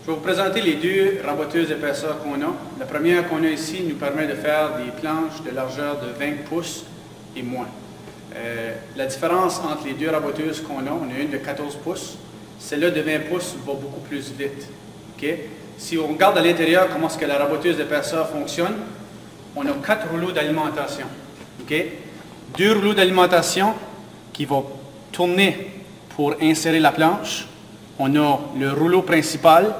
Je vais vous présenter les deux raboteuses d'épaisseur qu'on a. La première qu'on a ici nous permet de faire des planches de largeur de 20 pouces et moins. La différence entre les deux raboteuses qu'on a, on a une de 14 pouces. Celle-là de 20 pouces va beaucoup plus vite. Okay? Si on regarde à l'intérieur comment est-ce que la raboteuse d'épaisseur fonctionne, on a 4 rouleaux d'alimentation. Okay? 2 rouleaux d'alimentation qui vont tourner pour insérer la planche. On a le rouleau principal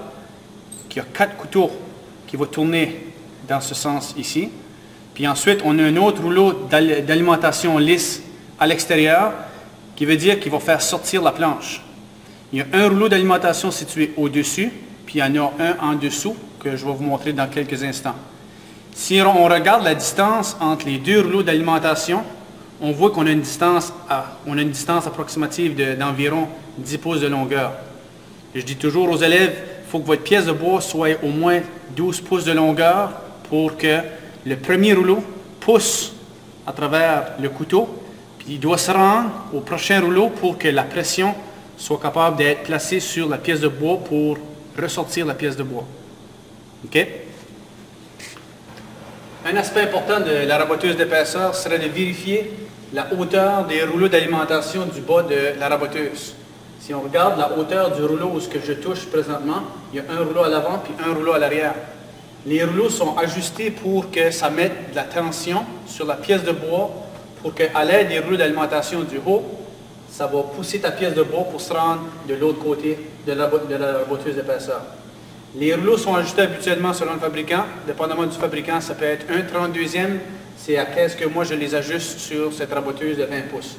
qui a 4 couteaux qui vont tourner dans ce sens ici. Puis ensuite, on a un autre rouleau d'alimentation lisse à l'extérieur qui veut dire qu'il va faire sortir la planche. Il y a un rouleau d'alimentation situé au-dessus, puis il y en a un en dessous que je vais vous montrer dans quelques instants. Si on regarde la distance entre les deux rouleaux d'alimentation, on voit qu'on a une distance approximative d'environ 10 pouces de longueur. Je dis toujours aux élèves, il faut que votre pièce de bois soit au moins 12 pouces de longueur pour que le premier rouleau pousse à travers le couteau, puis il doit se rendre au prochain rouleau pour que la pression soit capable d'être placée sur la pièce de bois pour ressortir la pièce de bois. OK? Un aspect important de la raboteuse d'épaisseur serait de vérifier la hauteur des rouleaux d'alimentation du bas de la raboteuse. Si on regarde la hauteur du rouleau où ce que je touche présentement, il y a un rouleau à l'avant puis un rouleau à l'arrière. Les rouleaux sont ajustés pour que ça mette de la tension sur la pièce de bois pour qu'à l'aide des rouleaux d'alimentation du haut, ça va pousser ta pièce de bois pour se rendre de l'autre côté de la raboteuse d'épaisseur. Les rouleaux sont ajustés habituellement selon le fabricant. Dépendamment du fabricant, ça peut être un 32e. C'est à qu'est-ce que moi je les ajuste sur cette raboteuse de 20 pouces.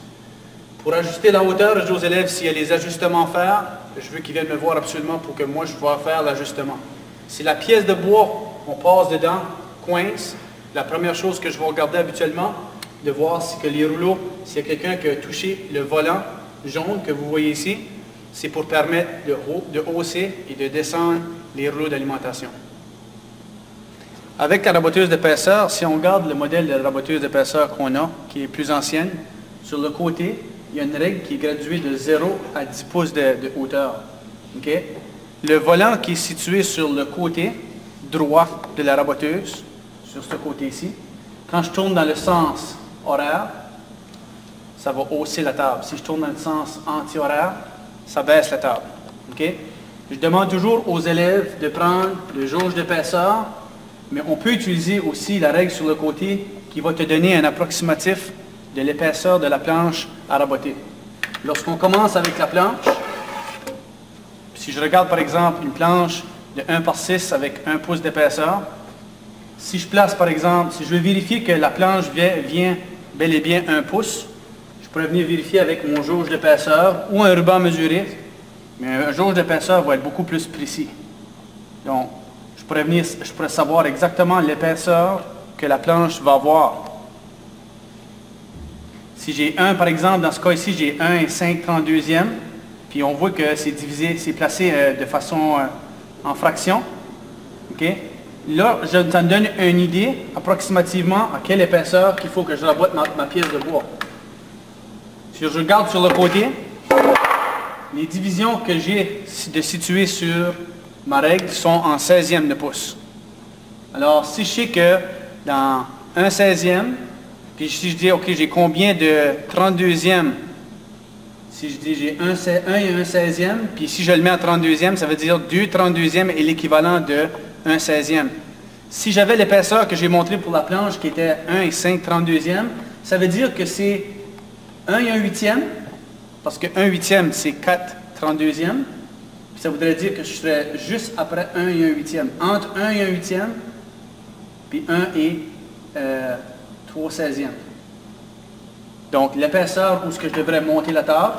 Pour ajuster la hauteur, je dis aux élèves s'il y a des ajustements à faire, je veux qu'ils viennent me voir absolument pour que moi je puisse faire l'ajustement. Si la pièce de bois, on passe dedans, coince, la première chose que je vais regarder habituellement, de voir si que les rouleaux, s'il y a quelqu'un qui a touché le volant jaune que vous voyez ici, c'est pour permettre de hausser et de descendre les rouleaux d'alimentation. Avec la raboteuse d'épaisseur, si on regarde le modèle de la raboteuse d'épaisseur qu'on a, qui est plus ancienne, sur le côté, il y a une règle qui est graduée de 0 à 10 pouces de hauteur. Okay? Le volant qui est situé sur le côté droit de la raboteuse, sur ce côté ici, quand je tourne dans le sens horaire, ça va hausser la table. Si je tourne dans le sens anti-horaire, ça baisse la table. Okay? Je demande toujours aux élèves de prendre le jauge d'épaisseur, mais on peut utiliser aussi la règle sur le côté qui va te donner un approximatif de l'épaisseur de la planche à raboter. Lorsqu'on commence avec la planche, si je regarde par exemple une planche de 1 par 6 avec 1 pouce d'épaisseur, si je place par exemple, si je veux vérifier que la planche vient bel et bien 1 pouce, je pourrais venir vérifier avec mon jauge d'épaisseur ou un ruban mesuré, mais un jauge d'épaisseur va être beaucoup plus précis. Donc, je pourrais savoir exactement l'épaisseur que la planche va avoir. Si j'ai 1, par exemple, dans ce cas ici, j'ai 1 et 5/32e, puis on voit que c'est divisé, c'est placé de façon en fraction. Okay? Là, ça me donne une idée approximativement à quelle épaisseur qu'il faut que je rabote ma pièce de bois. Si je regarde sur le côté, les divisions que j'ai de situer sur ma règle sont en 16e de pouce. Alors, si je sais que dans 1 16e, puis si je dis, OK, j'ai combien de 32e, si je dis j'ai 1 et 1 16e, puis si je le mets en 32e, ça veut dire 2 32e est l'équivalent de 1 16e. Si j'avais l'épaisseur que j'ai montré pour la planche qui était 1 et 5 32e, ça veut dire que c'est 1 et 1 8e, parce que 1 8e c'est 4 32e, puis ça voudrait dire que je serais juste après 1 et 1 8e. Entre 1 et 1 8e, puis 1 et 3 16e. Donc l'épaisseur où ce que je devrais monter la table,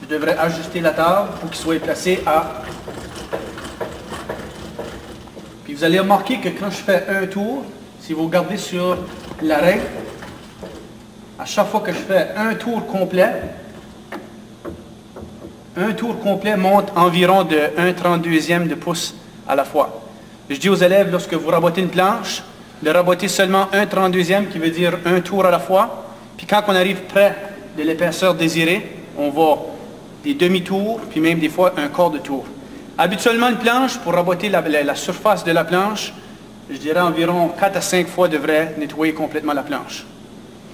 je devrais ajuster la table pour qu'il soit placé à... Puis vous allez remarquer que quand je fais un tour, si vous regardez sur la règle, à chaque fois que je fais un tour complet monte environ de 1/32e de pouce à la fois. Je dis aux élèves, lorsque vous rabotez une planche, de raboter seulement 1/32e, qui veut dire un tour à la fois. Puis quand on arrive près de l'épaisseur désirée, on va des demi-tours, puis même des fois un quart de tour. Habituellement, une planche, pour raboter la surface de la planche, je dirais environ 4 à 5 fois devrait nettoyer complètement la planche.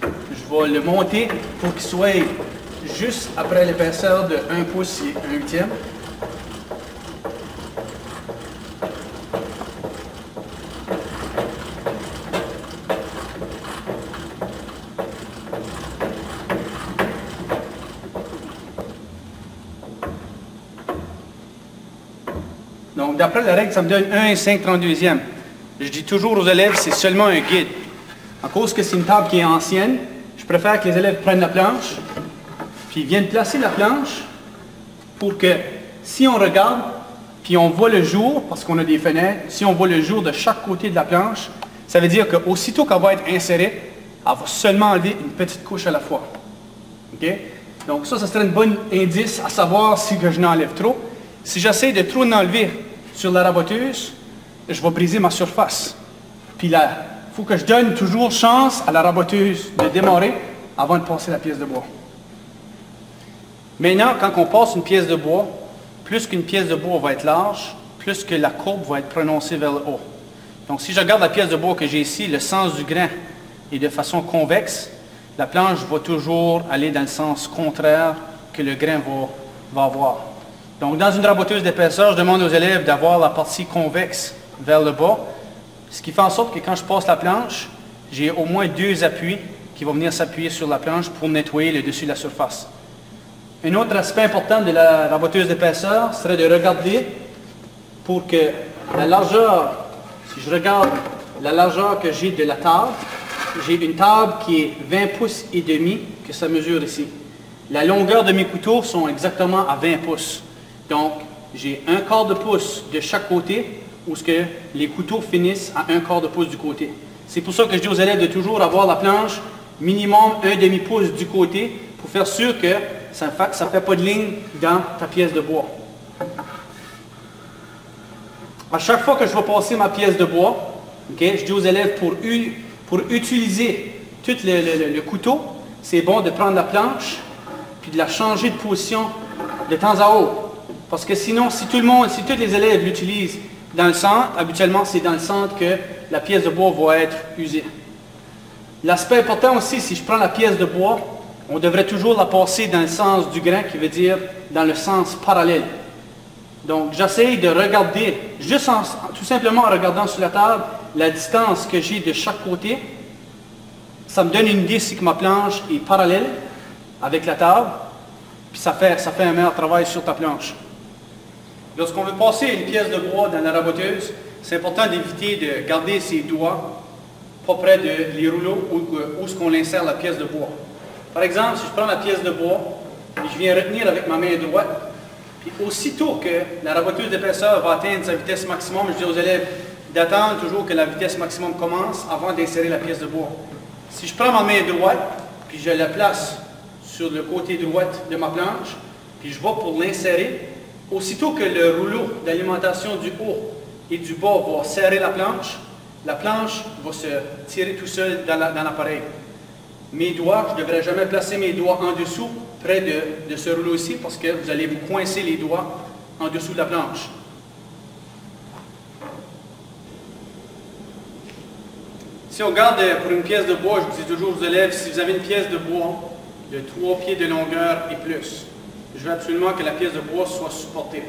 Je vais le monter pour qu'il soit juste après l'épaisseur de 1 pouce et 1/8. Donc, d'après la règle, ça me donne 1 et 5/32e. Je dis toujours aux élèves, c'est seulement un guide. À cause que c'est une table qui est ancienne, je préfère que les élèves prennent la planche, puis viennent placer la planche pour que, si on regarde, puis on voit le jour, parce qu'on a des fenêtres, si on voit le jour de chaque côté de la planche, ça veut dire qu'aussitôt qu'elle va être insérée, elle va seulement enlever une petite couche à la fois. OK? Donc ça serait un bon indice à savoir si que je n'enlève trop. Si j'essaie de trop enlever sur la raboteuse, je vais briser ma surface. Puis là, il faut que je donne toujours chance à la raboteuse de démarrer avant de passer la pièce de bois. Maintenant, quand on passe une pièce de bois, plus qu'une pièce de bois va être large, plus que la courbe va être prononcée vers le haut. Donc si je regarde la pièce de bois que j'ai ici, le sens du grain est de façon convexe, la planche va toujours aller dans le sens contraire que le grain va avoir. Donc dans une raboteuse d'épaisseur, je demande aux élèves d'avoir la partie convexe vers le bas, ce qui fait en sorte que quand je passe la planche, j'ai au moins 2 appuis qui vont venir s'appuyer sur la planche pour nettoyer le dessus de la surface. Un autre aspect important de la raboteuse d'épaisseur serait de regarder pour que la largeur, si je regarde la largeur que j'ai de la table, j'ai une table qui est 20 pouces et demi, que ça mesure ici. La longueur de mes couteaux sont exactement à 20 pouces. Donc, j'ai 1/4 de pouce de chaque côté, où ce que les couteaux finissent à 1/4 de pouce du côté. C'est pour ça que je dis aux élèves de toujours avoir la planche minimum 1/2 pouce du côté, pour faire sûr que ça ne fait pas de ligne dans ta pièce de bois. À chaque fois que je vais passer ma pièce de bois, okay, je dis aux élèves pour utiliser tout le couteau, c'est bon de prendre la planche puis de la changer de position de temps à autre. Parce que sinon, si tous les élèves l'utilisent dans le centre, habituellement c'est dans le centre que la pièce de bois va être usée. L'aspect important aussi, si je prends la pièce de bois, on devrait toujours la passer dans le sens du grain, qui veut dire dans le sens parallèle. Donc j'essaie de regarder, tout simplement en regardant sur la table, la distance que j'ai de chaque côté. Ça me donne une idée si que ma planche est parallèle avec la table, puis ça fait un meilleur travail sur ta planche. Lorsqu'on veut passer une pièce de bois dans la raboteuse, c'est important d'éviter de garder ses doigts pas près des rouleaux où est-ce qu'on insère la pièce de bois. Par exemple, si je prends la pièce de bois et je viens retenir avec ma main droite, puis aussitôt que la raboteuse d'épaisseur va atteindre sa vitesse maximum, je dis aux élèves d'attendre toujours que la vitesse maximum commence avant d'insérer la pièce de bois. Si je prends ma main droite, puis je la place sur le côté droit de ma planche, puis je vais pour l'insérer, aussitôt que le rouleau d'alimentation du haut et du bas va serrer la planche va se tirer tout seul dans l'appareil. Mes doigts, je ne devrais jamais placer mes doigts en dessous, près de ce rouleau ici, parce que vous allez vous coincer les doigts en dessous de la planche. Si on regarde pour une pièce de bois, je dis toujours aux élèves, si vous avez une pièce de bois de 3 pieds de longueur et plus, je veux absolument que la pièce de bois soit supportée.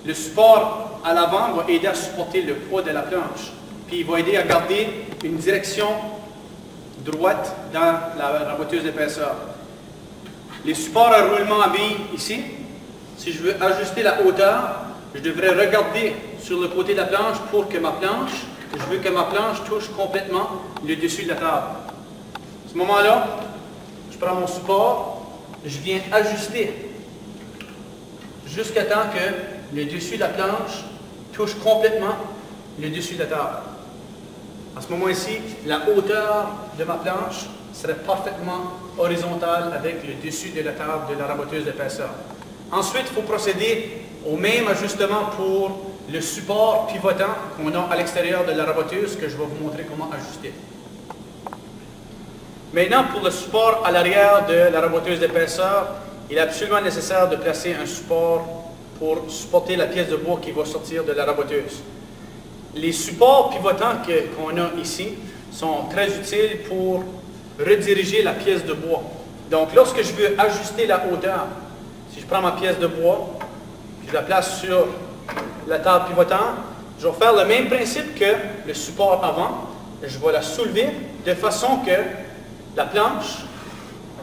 Le support à l'avant va aider à supporter le poids de la planche, puis il va aider à garder une direction droite dans la raboteuse d'épaisseur. Les supports à roulement à billes ici, si je veux ajuster la hauteur, je devrais regarder sur le côté de la planche pour que je veux que ma planche touche complètement le dessus de la table. À ce moment-là, je prends mon support, je viens ajuster jusqu'à temps que le dessus de la planche touche complètement le dessus de la table. À ce moment-ci, la hauteur de ma planche serait parfaitement horizontale avec le dessus de la table de la raboteuse d'épaisseur. Ensuite, il faut procéder au même ajustement pour le support pivotant qu'on a à l'extérieur de la raboteuse, que je vais vous montrer comment ajuster. Maintenant, pour le support à l'arrière de la raboteuse d'épaisseur, il est absolument nécessaire de placer un support pour supporter la pièce de bois qui va sortir de la raboteuse. Les supports pivotants qu'on a ici sont très utiles pour rediriger la pièce de bois. Donc, lorsque je veux ajuster la hauteur, si je prends ma pièce de bois, je la place sur la table pivotante, je vais faire le même principe que le support avant. Je vais la soulever de façon que la planche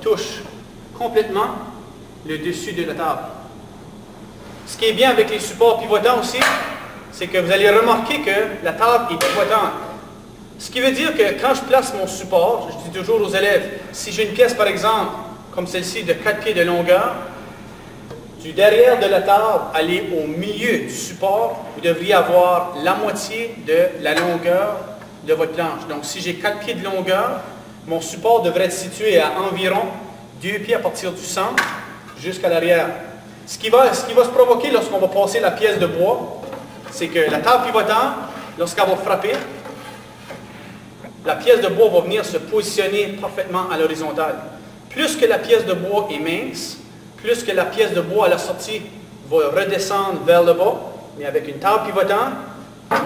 touche complètement le dessus de la table. Ce qui est bien avec les supports pivotants aussi, c'est que vous allez remarquer que la table est pivotante. Ce qui veut dire que quand je place mon support, je dis toujours aux élèves, si j'ai une pièce par exemple, comme celle-ci de 4 pieds de longueur, du derrière de la table, aller au milieu du support, vous devriez avoir la moitié de la longueur de votre planche. Donc si j'ai 4 pieds de longueur, mon support devrait être situé à environ 2 pieds à partir du centre jusqu'à l'arrière. Ce qui va se provoquer lorsqu'on va passer la pièce de bois, c'est que la table pivotante, lorsqu'elle va frapper, la pièce de bois va venir se positionner parfaitement à l'horizontale. Plus que la pièce de bois est mince, plus que la pièce de bois à la sortie va redescendre vers le bas, mais avec une table pivotante,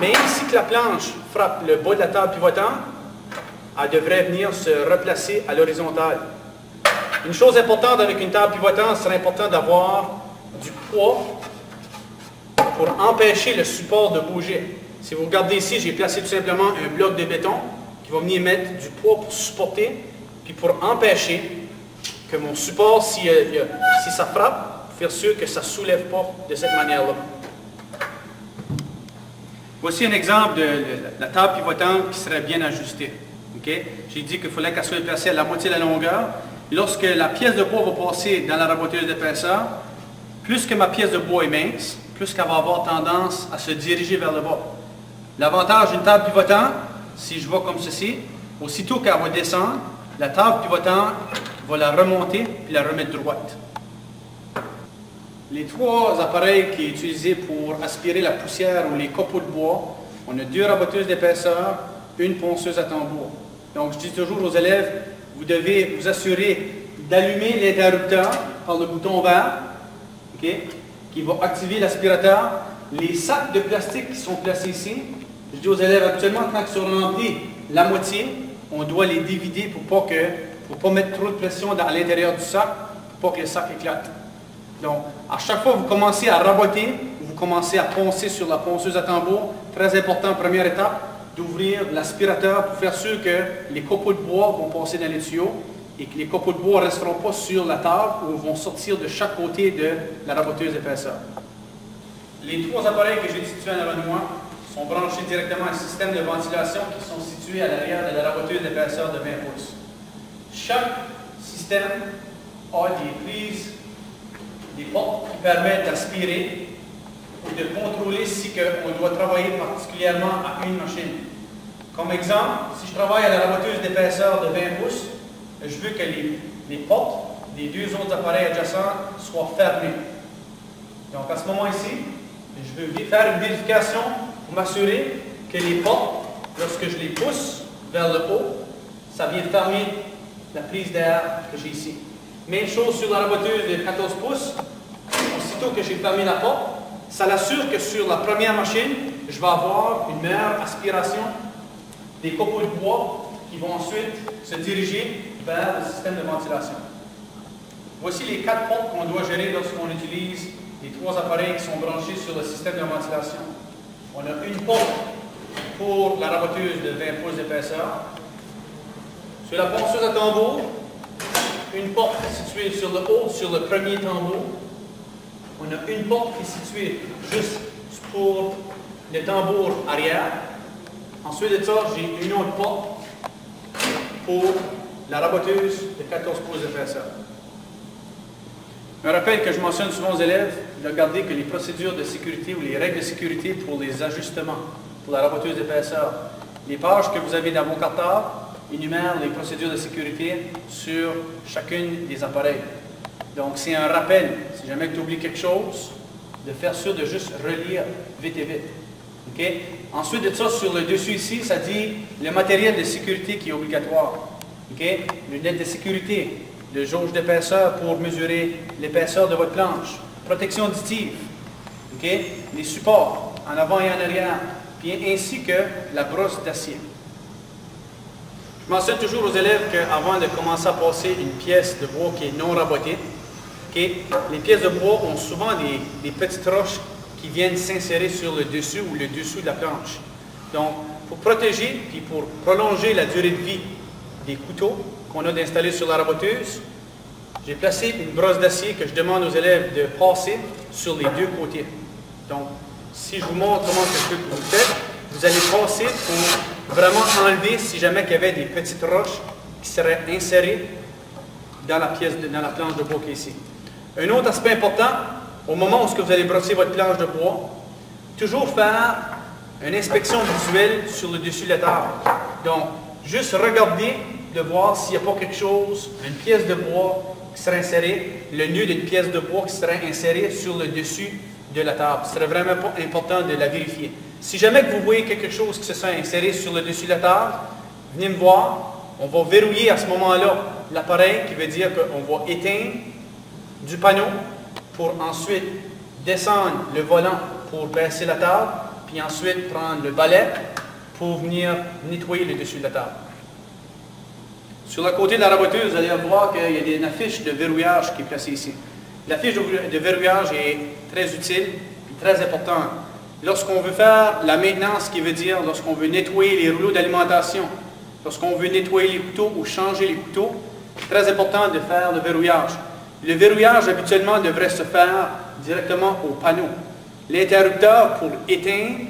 même si la planche frappe le bas de la table pivotante, elle devrait venir se replacer à l'horizontale. Une chose importante avec une table pivotante, c'est important d'avoir du poids pour empêcher le support de bouger. Si vous regardez ici, j'ai placé tout simplement un bloc de béton qui va venir mettre du poids pour supporter, puis pour empêcher que mon support, si ça frappe, faire sûr que ça ne soulève pas de cette manière-là. Voici un exemple de la table pivotante qui serait bien ajustée. Okay? J'ai dit qu'il fallait qu'elle soit placée à la moitié de la longueur. Lorsque la pièce de bois va passer dans la raboteuse d'épaisseur, plus que ma pièce de bois est mince, plus qu'elle va avoir tendance à se diriger vers le bas. L'avantage d'une table pivotante, si je vais comme ceci, aussitôt qu'elle va descendre, la table pivotante va la remonter et la remettre droite. Les 3 appareils qui sont utilisés pour aspirer la poussière ou les copeaux de bois, on a 2 raboteuses d'épaisseur, une ponceuse à tambour. Donc je dis toujours aux élèves, vous devez vous assurer d'allumer l'interrupteur par le bouton vert, okay, qui va activer l'aspirateur. Les sacs de plastique qui sont placés ici, je dis aux élèves actuellement, quand ils sont remplis la moitié, on doit les diviser pour pas mettre trop de pression à l'intérieur du sac, pour pas que le sac éclate. Donc, à chaque fois que vous commencez à raboter, vous commencez à poncer sur la ponceuse à tambour, très important, première étape, d'ouvrir l'aspirateur pour faire sûr que les copeaux de bois vont passer dans les tuyaux et que les copeaux de bois ne resteront pas sur la table ou vont sortir de chaque côté de la raboteuse d'épaisseur. Les 3 appareils que j'ai situés en avant de moi sont branchés directement à un système de ventilation qui sont situés à l'arrière de la raboteuse d'épaisseur de 20 pouces. Chaque système a des prises, des portes qui permettent d'aspirer ou de contrôler si on doit travailler particulièrement à une machine. Comme exemple, si je travaille à la raboteuse d'épaisseur de 20 pouces, je veux que les portes des 2 autres appareils adjacents soient fermées. Donc à ce moment ici, je veux faire une vérification pour m'assurer que les portes, lorsque je les pousse vers le haut, ça vient fermer la prise d'air que j'ai ici. Même chose sur la raboteuse de 14 pouces, aussitôt que j'ai fermé la porte, ça l'assure que sur la première machine, je vais avoir une meilleure aspiration des copeaux de bois qui vont ensuite se diriger vers le système de ventilation. Voici les 4 portes qu'on doit gérer lorsqu'on utilise les 3 appareils qui sont branchés sur le système de ventilation. On a une porte pour la raboteuse de 20 pouces d'épaisseur. Sur la ponceuse à tambour, une porte située sur le haut, sur le premier tambour. On a une porte qui est située juste pour le tambour arrière. Ensuite de ça, j'ai une autre porte pour la raboteuse de 14 pouces d'épaisseur. Un rappel que je mentionne souvent aux élèves, de regarder que les procédures de sécurité ou les règles de sécurité pour les ajustements pour la raboteuse d'épaisseur, les pages que vous avez dans vos cartables énumèrent les procédures de sécurité sur chacune des appareils. Donc c'est un rappel, si jamais tu oublies quelque chose, de faire sûr de juste relire vite et vite. Okay? Ensuite de ça, sur le dessus ici, ça dit le matériel de sécurité qui est obligatoire. Okay? Lunettes de sécurité, de jauge d'épaisseur pour mesurer l'épaisseur de votre planche, protection auditive, Okay? Les supports en avant et en arrière, puis ainsi que la brosse d'acier. Je mentionne toujours aux élèves qu'avant de commencer à passer une pièce de bois qui est non rabotée, okay, les pièces de bois ont souvent des petites roches qui viennent s'insérer sur le dessus ou le dessous de la planche. Donc, pour protéger puis pour prolonger la durée de vie des couteaux qu'on a d'installer sur la raboteuse, j'ai placé une brosse d'acier que je demande aux élèves de passer sur les deux côtés. Donc, si je vous montre comment que vous le faites, vous allez passer pour vraiment enlever si jamais il y avait des petites roches qui seraient insérées dans la planche de bois qui est ici. Un autre aspect important, au moment où vous allez brosser votre planche de bois, toujours faire une inspection visuelle sur le dessus de la table. Donc, juste regarder de voir s'il n'y a pas quelque chose, une pièce de bois qui serait insérée, le nœud d'une pièce de bois qui serait inséré sur le dessus de la table. Ce serait vraiment important de la vérifier. Si jamais que vous voyez quelque chose qui se serait inséré sur le dessus de la table, venez me voir. On va verrouiller à ce moment-là l'appareil, qui veut dire qu'on va éteindre du panneau pour ensuite descendre le volant pour baisser la table, puis ensuite prendre le balai pour venir nettoyer le dessus de la table. Sur le côté de la raboteuse, vous allez voir qu'il y a une affiche de verrouillage qui est placée ici. L'affiche de verrouillage est très utile et très importante. Lorsqu'on veut faire la maintenance, qui veut dire lorsqu'on veut nettoyer les rouleaux d'alimentation, lorsqu'on veut nettoyer les couteaux ou changer les couteaux, c'est très important de faire le verrouillage. Le verrouillage, habituellement, devrait se faire directement au panneau. L'interrupteur pour éteindre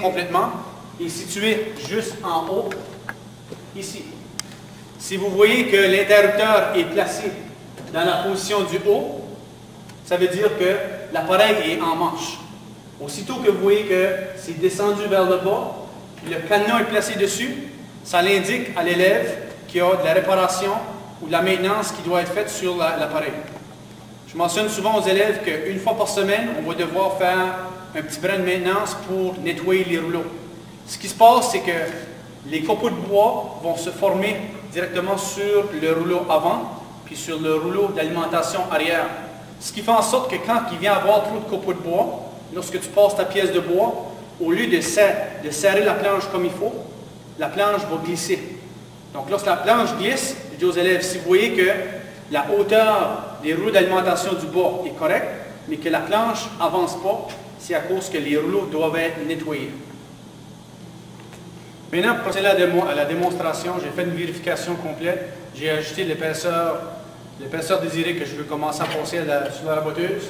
complètement, est situé juste en haut, ici. Si vous voyez que l'interrupteur est placé dans la position du haut, ça veut dire que l'appareil est en marche. Aussitôt que vous voyez que c'est descendu vers le bas, puis le cadenas est placé dessus, ça l'indique à l'élève qu'il y a de la réparation ou de la maintenance qui doit être faite sur l'appareil. Je mentionne souvent aux élèves qu'une fois par semaine, on va devoir faire un petit brin de maintenance pour nettoyer les rouleaux. Ce qui se passe, c'est que les copeaux de bois vont se former directement sur le rouleau avant, puis sur le rouleau d'alimentation arrière. Ce qui fait en sorte que quand il vient avoir trop de copeaux de bois, lorsque tu passes ta pièce de bois, au lieu de serrer la planche comme il faut, la planche va glisser. Donc lorsque la planche glisse, je dis aux élèves, si vous voyez que la hauteur des rouleaux d'alimentation du bois est correcte, mais que la planche n'avance pas, c'est à cause que les rouleaux doivent être nettoyés. Maintenant, pour procéder à la démonstration, j'ai fait une vérification complète. J'ai ajusté l'épaisseur désirée que je veux commencer à passer sur la raboteuse.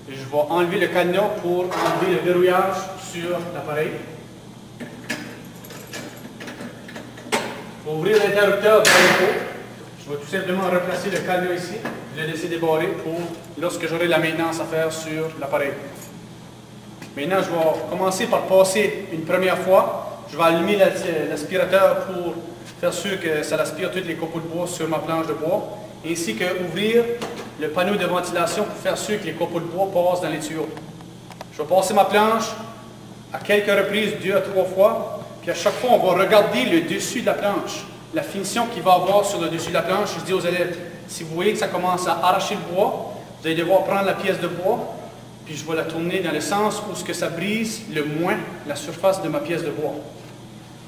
Et je vais enlever le cadenas pour enlever le verrouillage sur l'appareil. Pour ouvrir l'interrupteur vers le haut, je vais tout simplement replacer le cadenas ici, le laisser débarrer pour lorsque j'aurai la maintenance à faire sur l'appareil. Maintenant, je vais commencer par passer une première fois. Je vais allumer l'aspirateur pour faire sûr que ça aspire tous les copeaux de bois sur ma planche de bois, ainsi que ouvrir le panneau de ventilation pour faire sûr que les copeaux de bois passent dans les tuyaux. Je vais passer ma planche à quelques reprises, 2 à 3 fois, puis à chaque fois, on va regarder le dessus de la planche, la finition qu'il va avoir sur le dessus de la planche. Je dis aux élèves, si vous voyez que ça commence à arracher le bois, vous allez devoir prendre la pièce de bois, puis je vais la tourner dans le sens où ce que ça brise le moins la surface de ma pièce de bois.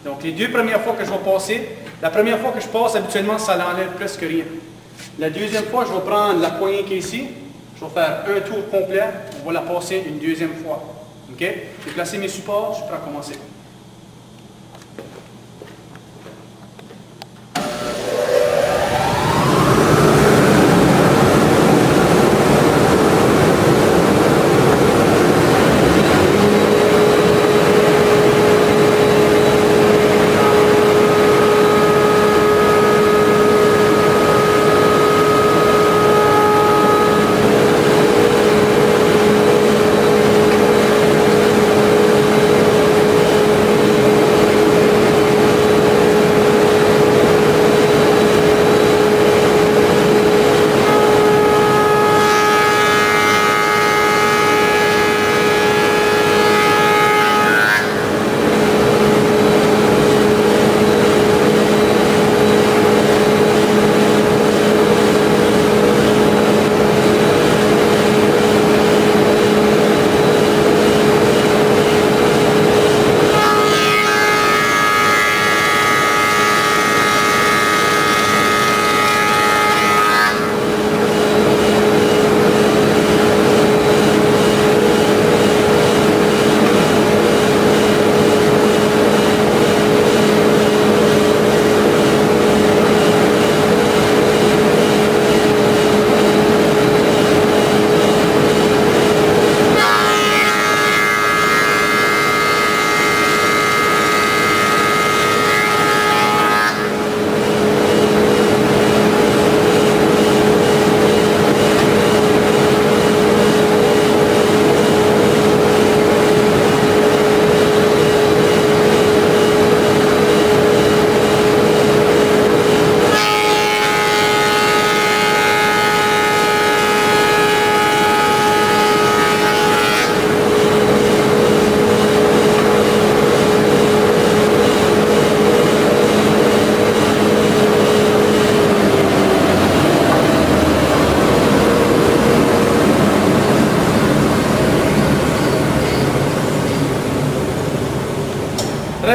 Donc les 2 premières fois que je vais passer, la première fois que je passe, habituellement, ça n'enlève presque rien. La deuxième fois, je vais prendre la poignée qui est ici, je vais faire un tour complet, on va la passer une deuxième fois. OK? J'ai placé mes supports, je suis prêt à commencer.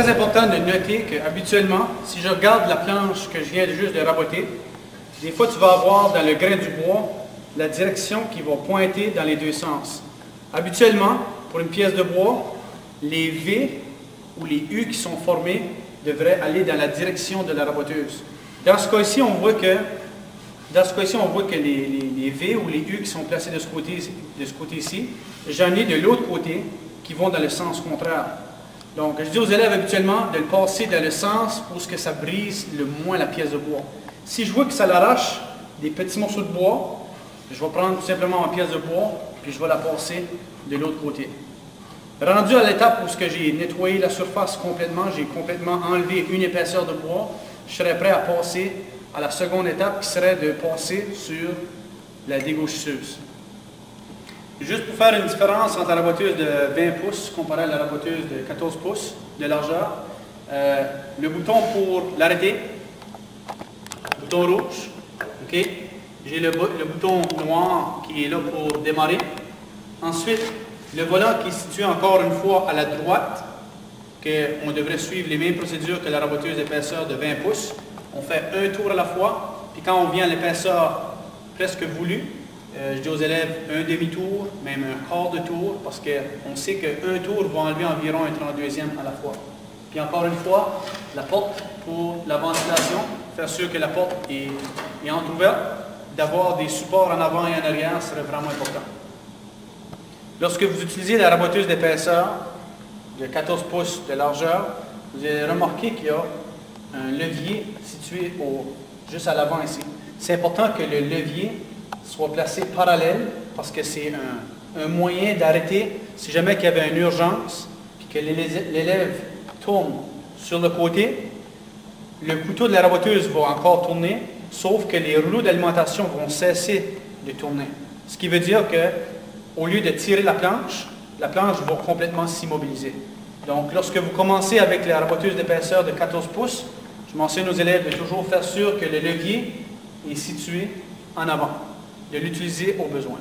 très important de noter qu'habituellement, si je regarde la planche que je viens juste de raboter, des fois tu vas avoir dans le grain du bois la direction qui va pointer dans les deux sens. Habituellement, pour une pièce de bois, les V ou les U qui sont formés devraient aller dans la direction de la raboteuse. Dans ce cas-ci, on voit que les V ou les U qui sont placés de ce côté-ci, j'en ai de l'autre côté qui vont dans le sens contraire. Donc, je dis aux élèves habituellement de le passer dans le sens où ce que ça brise le moins la pièce de bois. Si je vois que ça l'arrache des petits morceaux de bois, je vais prendre tout simplement ma pièce de bois puis je vais la passer de l'autre côté. Rendu à l'étape où j'ai nettoyé la surface complètement, j'ai complètement enlevé une épaisseur de bois, je serais prêt à passer à la seconde étape qui serait de passer sur la dégauchisseuse. Juste pour faire une différence entre la raboteuse de 20 pouces comparée à la raboteuse de 14 pouces de largeur, le bouton pour l'arrêter, bouton rouge, okay. J'ai le bouton noir qui est là pour démarrer. Ensuite, le volant qui est situé encore une fois à la droite, qu'on devrait suivre les mêmes procédures que la raboteuse d'épaisseur de 20 pouces. On fait un tour à la fois, puis quand on vient à l'épaisseur presque voulue, je dis aux élèves un demi-tour, même un quart de tour, parce qu'on sait qu'un tour va enlever environ un 32e à la fois. Puis encore une fois, la porte pour la ventilation, faire sûr que la porte est entrouverte, d'avoir des supports en avant et en arrière serait vraiment important. Lorsque vous utilisez la raboteuse d'épaisseur de 14 pouces de largeur, vous allez remarquer qu'il y a un levier situé juste à l'avant ici. C'est important que le levier soit placé parallèle parce que c'est un moyen d'arrêter si jamais il y avait une urgence et que l'élève tourne sur le côté, le couteau de la raboteuse va encore tourner, sauf que les rouleaux d'alimentation vont cesser de tourner. Ce qui veut dire que au lieu de tirer la planche va complètement s'immobiliser. Donc, lorsque vous commencez avec la raboteuse d'épaisseur de 14 pouces, je mentionne aux élèves de toujours faire sûr que le levier est situé en avant, de l'utiliser au besoin.